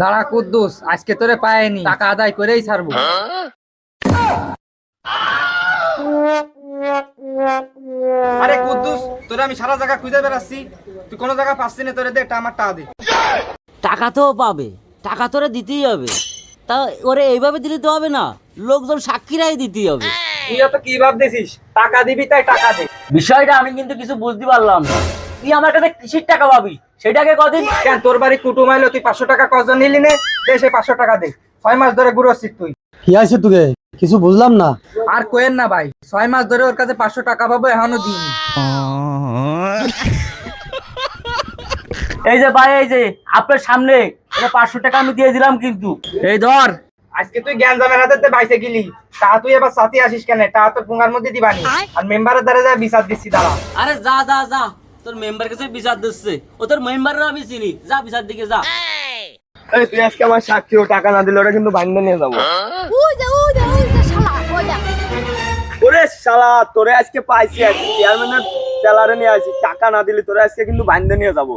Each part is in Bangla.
দাঁড়া কুদ্দুস, আজকে তোরে পাইনি, টাকা আদায় করেই ছাড়বো। আরে কুদ্দুস, তোরে আমি সারা জায়গা খুঁজে বেড়াচ্ছি, তুই কোনো জায়গা পাচ্ছি না। তোরে দে, আমার টাকা দে। টাকা তো পাবে, টাকা তোরে দিতেই হবে। তা ওরে এইভাবে দিলে তো হবে না, লোকজন সাক্ষীরাই দিতেই হবে। তুই তো কি ভাবতেছিস, টাকা দিবি তাই টাকা দে। বিষয়টা আমি কিন্তু কিছু বুঝতে পারলাম না। তুই আমার কাছে কিসের টাকা পাবি সেটাকে কদিন? কেন, তোর বাড়ি কুটুম আইলো, তুই 500 টাকা কজন নিলি নে? দে সে 500 টাকা দে। 6 মাস ধরে ঘুরোচ্ছিস তুই। কি আছে তোকে? কিছু বুঝলাম না। আর কোয়েন না ভাই, 6 মাস ধরে ওর কাছে 500 টাকা পাবো, এখনো দিইনি। এই যে ভাই, এই যে আপনার সামনে এটা 500 টাকা আমি দিয়ে দিলাম, কিন্তু এই ধর, আজকে তুই জ্ঞান জামের হাতে বাইসে গেলি, তা তুই এবার সাথে আসিস কেন? তা তোর পুঙ্গার মধ্যে দিবানি, আর মেম্বারের দ্বারা যা বিচার দিচ্ছি। দাঁড়া। আরে যা যা যা, তোর মেম্বার কাছে বিচার দিচ্ছে। ও তোর মেম্বাররা আমি চিনি, যা বিচার দিকে যা। এই তুই আজকে আমার সাক্ষী, ও টাকা না দিলে ওরা কিন্তু বাইন্দা নিয়ে যাবো। ওরে শালা, তোরে আজকে পাইছি, আজকে চেয়ারম্যানের স্যালারি নিয়ে আসি, টাকা না দিলে তোরে আজকে কিন্তু বাইন্দা নিয়ে যাবো।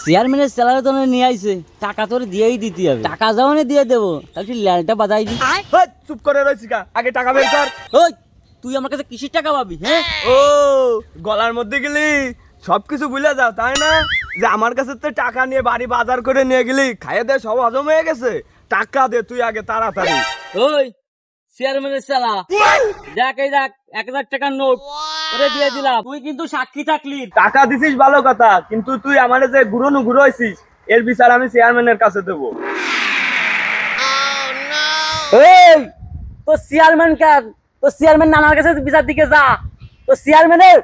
চেয়ারম্যানের স্যালারি তো নিয়ে আইছে, টাকা তোর দিয়েই দিতে হবে। টাকা যাও দিয়ে দেবো, তাহলে তুই ল্যালটা বাজাই দি। হেই, চুপ করে রয়েছি কা, আগে টাকা বের কর। ওই তুই আমার কাছে কিসের টাকা পাবি? হ্যাঁ, ও গলার মধ্যে গেলি সবকিছু ভুলে যাও, তাই না? যে আমার কাছে তো টাকা নিয়ে বাড়ি বাজার করে নিয়ে গেলি, খাইয়ে দে সব হজম হয়ে গেছে। টাকা দে তুই আগে তাড়াতাড়ি। ওই চেয়ারম্যানের স্যালা, দেখ এই দেখ 1000 টাকার নোট করে দিয়ে দিলাম, তুই কিন্তু সাক্ষী থাকলি। টাকা দিছিস ভালো কথা, কিন্তু তুই আমার যে গুরুনু গুরু হয়েছিস, এর বিচার আমি চেয়ারম্যানের কাছে দেবো। এই তো চেয়ারম্যান কার, তো চেয়ারম্যান নানার কাছে বিচার দিকে যা। তো চেয়ারম্যানের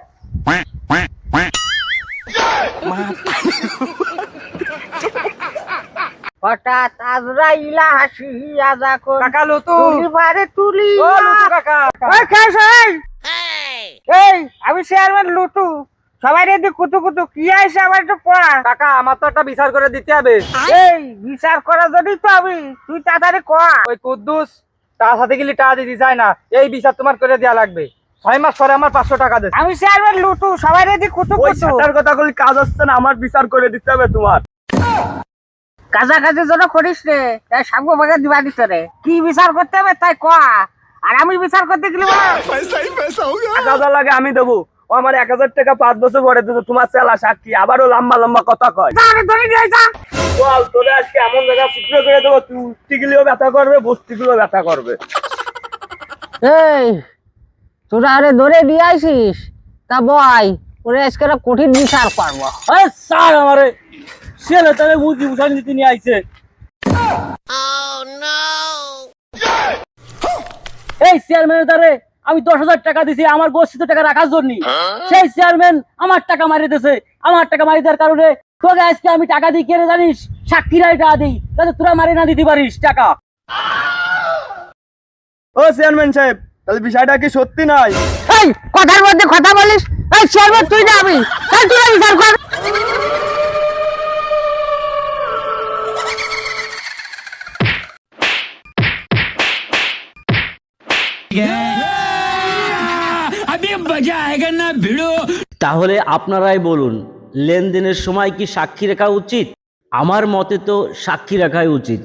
হঠাৎ আজরাইলা হাসিয়া দেখো কাকা লতু, তুলিবারে তুলি। ও লতু কাকা। ওই খাস, এই আমি চেয়ারম্যান লুটু, সবাই রেডি কুতু কুতু কি আইছে আমার একটু পড়া। কাকা, আমার তো একটা বিচার করে দিতে হবে। এই বিচার করার জন্যই তো আমি, তুই তাড়াতাড়ি কয়া। ওই কুদ্দুস তার সাথে গেলে টাকা দিতে চায় না, এই বিচার তোমার করে দেওয়া লাগবে। 6 মাস পরে আমার 500 টাকা দে। আমি চেয়ারম্যান লুটু, সবাই রেডি কুতু ওই কুতু। সেটার কথা বলি, কাজ হচ্ছে না, আমার বিচার করে দিতে হবে তোমার। কাছাকাছি যেন করিস রে, তাই সামগো ভাগে দিবা দিস রে। কি বিচার করতে হবে তাই কয়া, আর আমি বিচার করতে গেলে টাকা লাগে আমি দেবো। ও আমার 1000 টাকা 5 বছর পরে দিত, তোমার চেলা সাক্ষী, আবারও লম্বা লম্বা কথা কয়। ধরে নিয়ে যা। বল, তোরে আজকে এমন জায়গা চিত্র করে দেবো, তুই উঠতে গেলেও ব্যথা করবে, বসতে গেলেও ব্যথা করবে। এই তোরা আরে ধরে দিয়ে আইসিস, তা বয় ওরে আজকে একটা কঠিন বিচার করবো। আরে স্যার, আমারে ছেলে তাহলে বুঝি উঠান দিতে নিয়ে আইছে। এই চেয়ারম্যানের দ্বারে আমি 10,000 টাকা দিছি আমার গচ্ছিত টাকা রাখার জন্য, সেই চেয়ারম্যান আমার টাকা মারিয়ে দিয়েছে। আমার টাকা মারি দেওয়ার কারণে তোকে আজকে আমি টাকা দিই, কেন জানিস? সাক্ষীরাই টাকা দিই, যাতে তোরা মারি না দিতে পারিস টাকা। ও চেয়ারম্যান সাহেব, তাহলে বিষয়টা কি সত্যি নয়? এই কথার মধ্যে কথা বলিস, এই চেয়ারম্যান তুই না আমি, তাই তুই বিচার কর। তাহলে আপনারাই বলুন, লেনদেনের সময় কি সাক্ষী রাখা উচিত? আমার মতে তো সাক্ষী রাখাই উচিত।